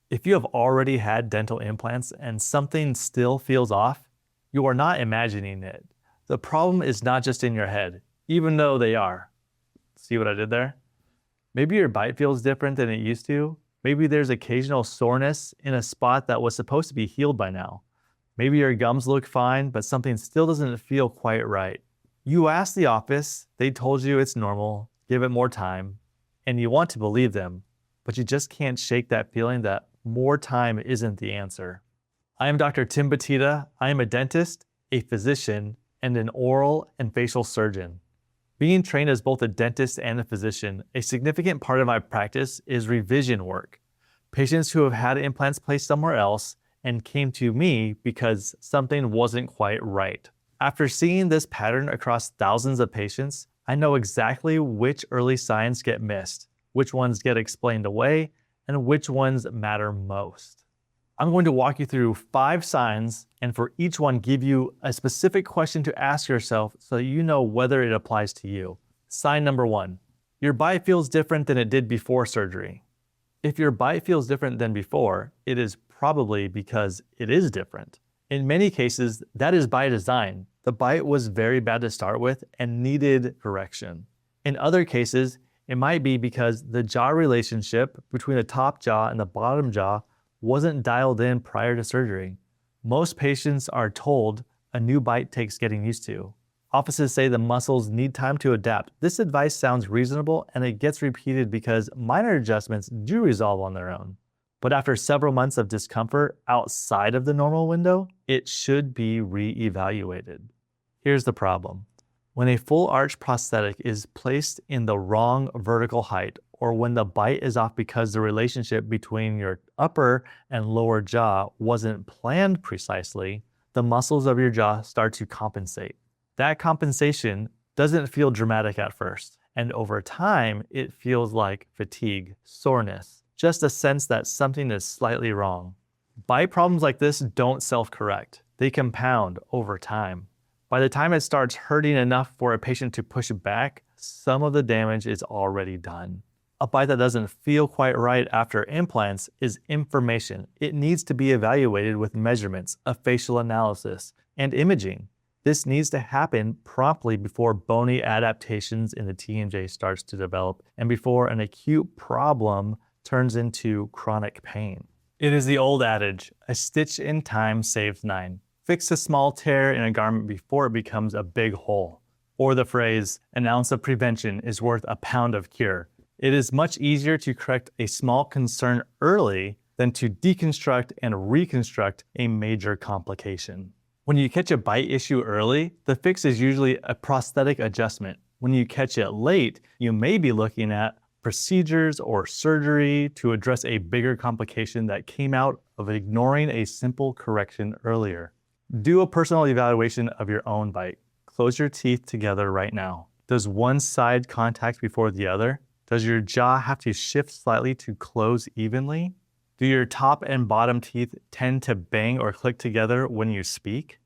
If you have already had dental implants and something still feels off, you are not imagining it. The problem is not just in your head, even though they are. See what I did there? Maybe your bite feels different than it used to. Maybe there's occasional soreness in a spot that was supposed to be healed by now. Maybe your gums look fine, but something still doesn't feel quite right. You asked the office, they told you it's normal, give it more time, and you want to believe them, but you just can't shake that feeling that more time isn't the answer. I am Dr. Tim Batita. I am a dentist, a physician, and an oral and facial surgeon. Being trained as both a dentist and a physician, a significant part of my practice is revision work. Patients who have had implants placed somewhere else and came to me because something wasn't quite right. After seeing this pattern across thousands of patients, I know exactly which early signs get missed, which ones get explained away, and which ones matter most. I'm going to walk you through 5 signs, and for each one give you a specific question to ask yourself so that you know whether it applies to you. Sign number 1, your bite feels different than it did before surgery. If your bite feels different than before, it is probably because it is different. In many cases, that is by design. The bite was very bad to start with and needed correction. In other cases, it might be because the jaw relationship between the top jaw and the bottom jaw wasn't dialed in prior to surgery. Most patients are told a new bite takes getting used to. Offices say the muscles need time to adapt. This advice sounds reasonable and it gets repeated because minor adjustments do resolve on their own. But after several months of discomfort outside of the normal window, it should be re-evaluated. Here's the problem. When a full arch prosthetic is placed in the wrong vertical height, or when the bite is off because the relationship between your upper and lower jaw wasn't planned precisely, the muscles of your jaw start to compensate. That compensation doesn't feel dramatic at first, and over time, it feels like fatigue, soreness, just a sense that something is slightly wrong. Bite problems like this don't self-correct. They compound over time. By the time it starts hurting enough for a patient to push back, some of the damage is already done. A bite that doesn't feel quite right after implants is information. It needs to be evaluated with measurements, a facial analysis, and imaging. This needs to happen promptly before bony adaptations in the TMJ starts to develop and before an acute problem turns into chronic pain. It is the old adage, a stitch in time saves 9. Fix a small tear in a garment before it becomes a big hole. Or the phrase, an ounce of prevention is worth a pound of cure. It is much easier to correct a small concern early than to deconstruct and reconstruct a major complication. When you catch a bite issue early, the fix is usually a prosthetic adjustment. When you catch it late, you may be looking at procedures or surgery to address a bigger complication that came out of ignoring a simple correction earlier. Do a personal evaluation of your own bite. Close your teeth together right now. Does one side contact before the other? Does your jaw have to shift slightly to close evenly? Do your top and bottom teeth tend to bang or click together when you speak?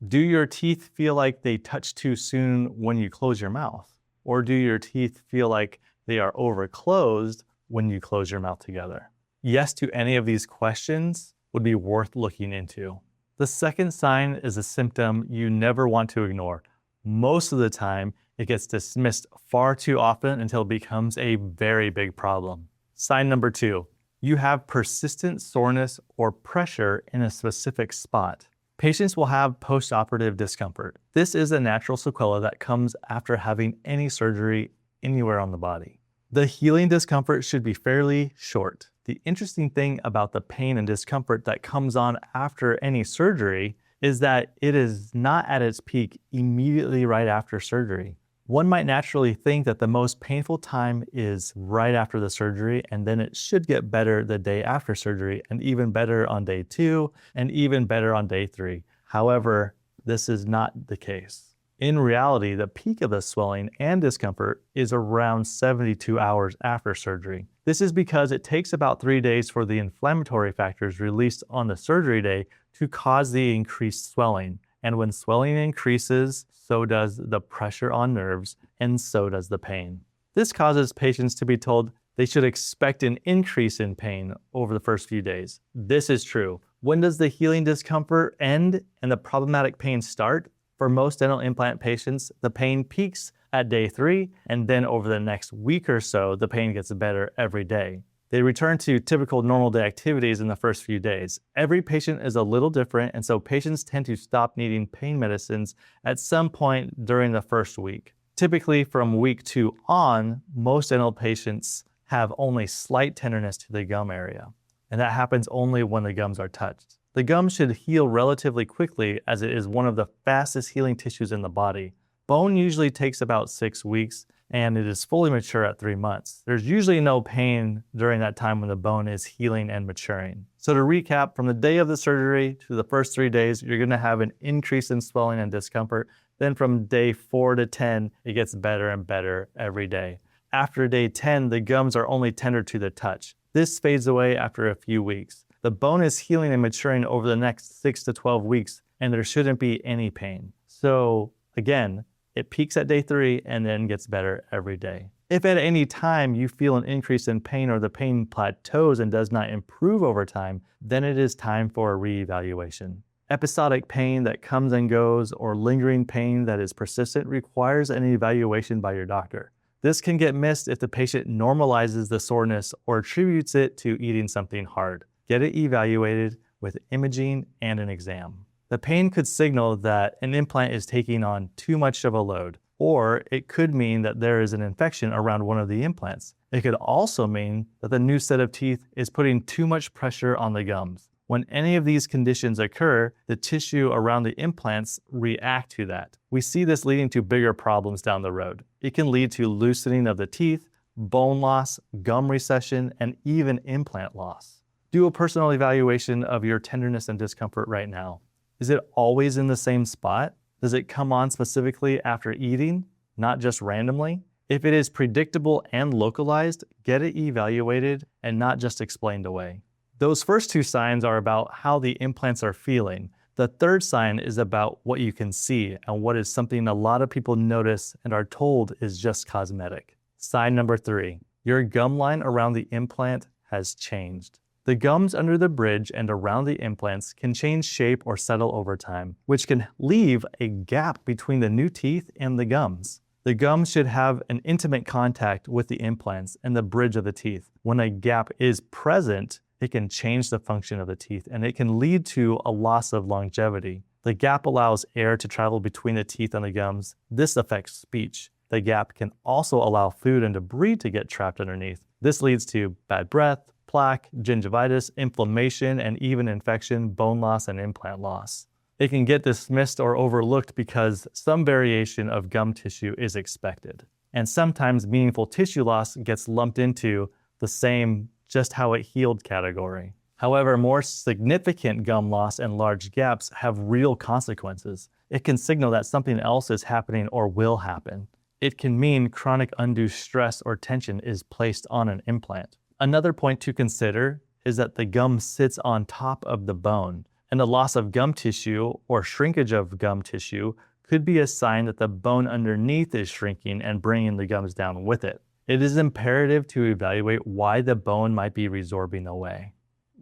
Do your teeth feel like they touch too soon when you close your mouth? Or do your teeth feel like they are overclosed when you close your mouth together? Yes to any of these questions would be worth looking into. The second sign is a symptom you never want to ignore. Most of the time, it gets dismissed far too often until it becomes a very big problem. Sign number 2, you have persistent soreness or pressure in a specific spot. Patients will have post-operative discomfort. This is a natural sequela that comes after having any surgery anywhere on the body. The healing discomfort should be fairly short. The interesting thing about the pain and discomfort that comes on after any surgery is that it is not at its peak immediately right after surgery. One might naturally think that the most painful time is right after the surgery, and then it should get better the day after surgery, and even better on day 2, and even better on day 3. However, this is not the case. In reality, the peak of the swelling and discomfort is around 72 hours after surgery. This is because it takes about 3 days for the inflammatory factors released on the surgery day to cause the increased swelling. And when swelling increases, so does the pressure on nerves, and so does the pain. This causes patients to be told They should expect an increase in pain over the first few days. This is true. When does the healing discomfort end and the problematic pain start? For most dental implant patients, the pain peaks at day 3, and then over the next week or so, the pain gets better every day. They return to typical normal day activities in the first few days. Every patient is a little different, and so patients tend to stop needing pain medicines at some point during the first week. Typically from week 2 on, most dental patients have only slight tenderness to the gum area, and that happens only when the gums are touched. The gum should heal relatively quickly as it is one of the fastest healing tissues in the body. Bone usually takes about 6 weeks, and it is fully mature at 3 months. There's usually no pain during that time when the bone is healing and maturing. So to recap, from the day of the surgery to the first 3 days, you're gonna have an increase in swelling and discomfort. Then from day 4 to 10, it gets better and better every day. After day 10, the gums are only tender to the touch. This fades away after a few weeks. The bone is healing and maturing over the next 6 to 12 weeks, and there shouldn't be any pain. So again, it peaks at day 3 and then gets better every day. If at any time you feel an increase in pain or the pain plateaus and does not improve over time, then it is time for a reevaluation. Episodic pain that comes and goes or lingering pain that is persistent requires an evaluation by your doctor. This can get missed if the patient normalizes the soreness or attributes it to eating something hard. Get it evaluated with imaging and an exam. The pain could signal that an implant is taking on too much of a load, or it could mean that there is an infection around one of the implants. It could also mean that the new set of teeth is putting too much pressure on the gums. When any of these conditions occur, the tissue around the implants react to that. We see this leading to bigger problems down the road. It can lead to loosening of the teeth, bone loss, gum recession, and even implant loss. Do a personal evaluation of your tenderness and discomfort right now. Is it always in the same spot? Does it come on specifically after eating, not just randomly? If it is predictable and localized, get it evaluated and not just explained away. Those first 2 signs are about how the implants are feeling. The third sign is about what you can see and what is something a lot of people notice and are told is just cosmetic. Sign number 3, your gum line around the implant has changed. The gums under the bridge and around the implants can change shape or settle over time, which can leave a gap between the new teeth and the gums. The gums should have an intimate contact with the implants and the bridge of the teeth. When a gap is present, it can change the function of the teeth and it can lead to a loss of longevity. The gap allows air to travel between the teeth and the gums. This affects speech. The gap can also allow food and debris to get trapped underneath. This leads to bad breath, plaque, gingivitis, inflammation, and even infection, bone loss, and implant loss. It can get dismissed or overlooked because some variation of gum tissue is expected. And sometimes meaningful tissue loss gets lumped into the same just how it healed category. However, more significant gum loss and large gaps have real consequences. It can signal that something else is happening or will happen. It can mean chronic undue stress or tension is placed on an implant. Another point to consider is that the gum sits on top of the bone, and the loss of gum tissue or shrinkage of gum tissue could be a sign that the bone underneath is shrinking and bringing the gums down with it. It is imperative to evaluate why the bone might be resorbing away.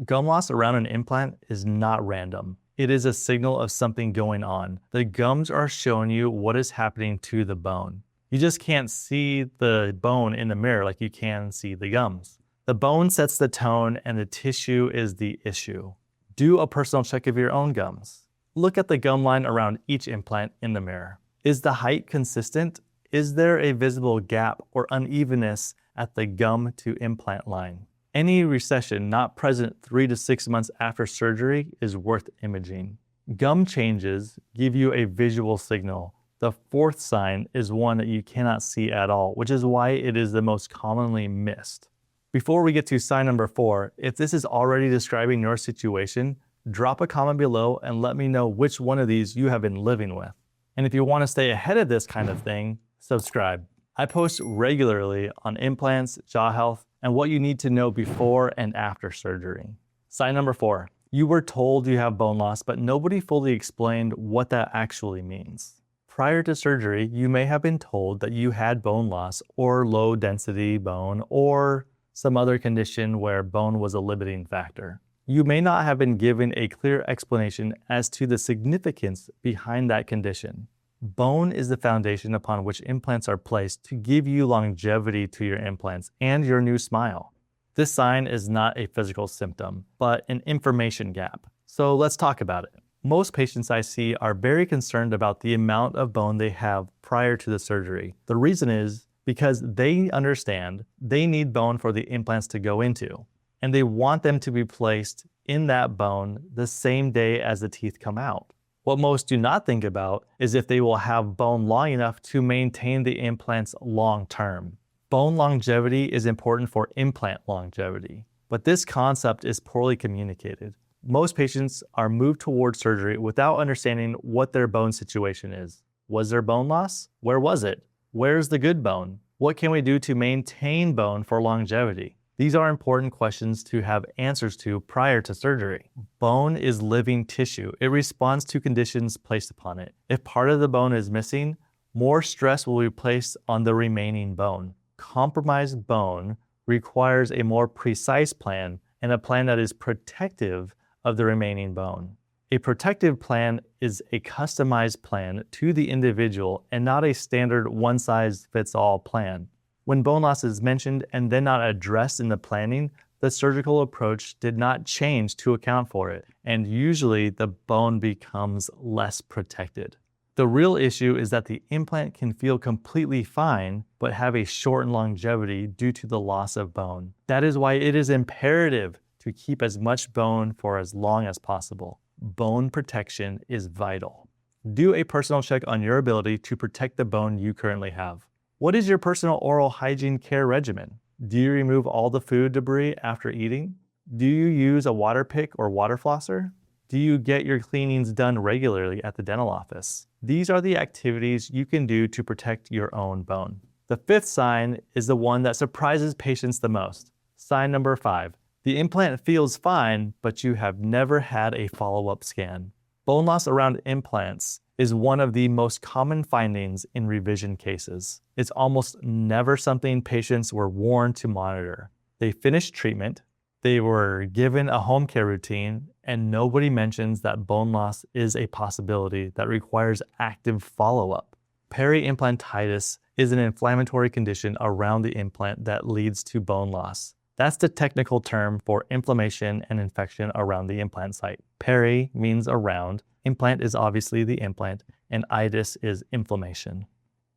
Gum loss around an implant is not random. It is a signal of something going on. The gums are showing you what is happening to the bone. You just can't see the bone in the mirror like you can see the gums. The bone sets the tone and the tissue is the issue. Do a personal check of your own gums. Look at the gum line around each implant in the mirror. Is the height consistent? Is there a visible gap or unevenness at the gum to implant line? Any recession not present 3 to 6 months after surgery is worth imaging. Gum changes give you a visual signal. The fourth sign is one that you cannot see at all, which is why it is the most commonly missed. Before we get to sign number 4, if this is already describing your situation, drop a comment below and let me know which one of these you have been living with. And if you want to stay ahead of this kind of thing, subscribe. I post regularly on implants, jaw health, and what you need to know before and after surgery. Sign number 4, you were told you have bone loss, but nobody fully explained what that actually means. Prior to surgery, you may have been told that you had bone loss or low density bone or some other condition where bone was a limiting factor. You may not have been given a clear explanation as to the significance behind that condition. Bone is the foundation upon which implants are placed to give you longevity to your implants and your new smile. This sign is not a physical symptom, but an information gap. So let's talk about it. Most patients I see are very concerned about the amount of bone they have prior to the surgery. The reason is because they understand they need bone for the implants to go into, and they want them to be placed in that bone the same day as the teeth come out. What most do not think about is if they will have bone long enough to maintain the implants long term. Bone longevity is important for implant longevity, but this concept is poorly communicated. Most patients are moved towards surgery without understanding what their bone situation is. Was there bone loss? Where was it? Where's the good bone? What can we do to maintain bone for longevity? These are important questions to have answers to prior to surgery. Bone is living tissue. It responds to conditions placed upon it. If part of the bone is missing, more stress will be placed on the remaining bone. Compromised bone requires a more precise plan and a plan that is protective of the remaining bone. A protective plan is a customized plan to the individual and not a standard one-size-fits-all plan. When bone loss is mentioned and then not addressed in the planning, the surgical approach did not change to account for it, and usually the bone becomes less protected. The real issue is that the implant can feel completely fine, but have a shortened longevity due to the loss of bone. That is why it is imperative to keep as much bone for as long as possible. Bone protection is vital. Do a personal check on your ability to protect the bone you currently have. What is your personal oral hygiene care regimen? Do you remove all the food debris after eating? Do you use a water pick or water flosser? Do you get your cleanings done regularly at the dental office? These are the activities you can do to protect your own bone. The fifth sign is the one that surprises patients the most. Sign number 5. The implant feels fine, but you have never had a follow-up scan. Bone loss around implants is one of the most common findings in revision cases. It's almost never something patients were warned to monitor. They finished treatment, they were given a home care routine, and nobody mentions that bone loss is a possibility that requires active follow-up. Peri-implantitis is an inflammatory condition around the implant that leads to bone loss. That's the technical term for inflammation and infection around the implant site. Peri means around, implant is obviously the implant, and itis is inflammation.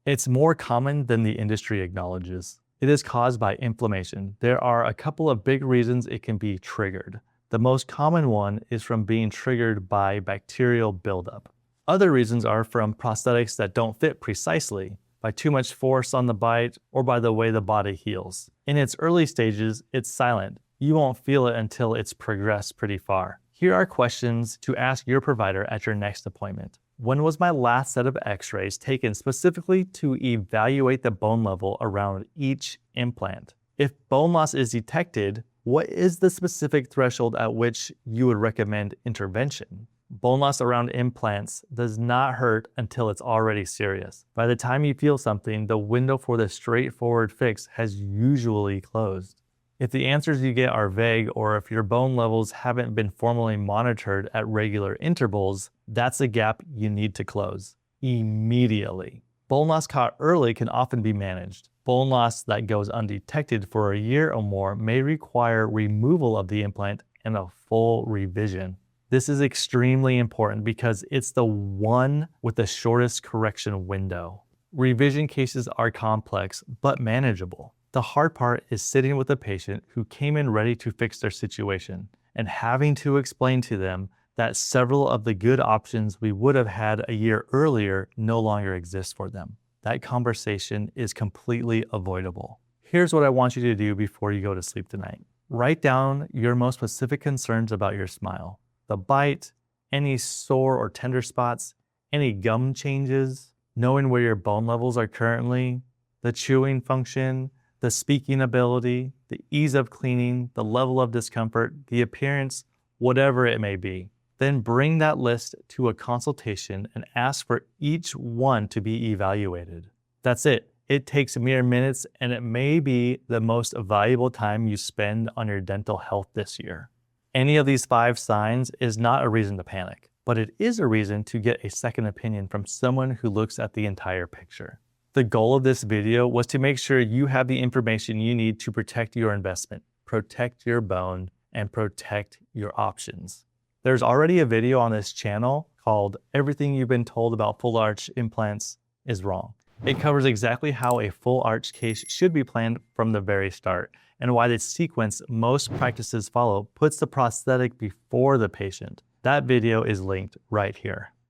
It's more common than the industry acknowledges. It is caused by inflammation. There are a couple of big reasons it can be triggered. The most common one is from being triggered by bacterial buildup. Other reasons are from prosthetics that don't fit precisely, by too much force on the bite, or by the way the body heals. In its early stages, it's silent. You won't feel it until it's progressed pretty far. Here are questions to ask your provider at your next appointment. When was my last set of x-rays taken specifically to evaluate the bone level around each implant? If bone loss is detected, what is the specific threshold at which you would recommend intervention? Bone loss around implants does not hurt until it's already serious. By the time you feel something, the window for the straightforward fix has usually closed. If the answers you get are vague, or if your bone levels haven't been formally monitored at regular intervals, that's a gap you need to close immediately. Bone loss caught early can often be managed. Bone loss that goes undetected for a year or more may require removal of the implant and a full revision. This is extremely important because it's the one with the shortest correction window. Revision cases are complex but manageable. The hard part is sitting with a patient who came in ready to fix their situation and having to explain to them that several of the good options we would have had a year earlier no longer exist for them. That conversation is completely avoidable. Here's what I want you to do before you go to sleep tonight. Write down your most specific concerns about your smile. The bite, any sore or tender spots, any gum changes, knowing where your bone levels are currently, the chewing function, the speaking ability, the ease of cleaning, the level of discomfort, the appearance, whatever it may be. Then bring that list to a consultation and ask for each one to be evaluated. That's it. It takes mere minutes, and it may be the most valuable time you spend on your dental health this year. Any of these 5 signs is not a reason to panic, but it is a reason to get a second opinion from someone who looks at the entire picture. The goal of this video was to make sure you have the information you need to protect your investment, protect your bone, and protect your options. There's already a video on this channel called Everything You've Been Told About Full Arch Implants is Wrong. It covers exactly how a full arch case should be planned from the very start, and why the sequence most practices follow puts the prosthetic before the patient. That video is linked right here.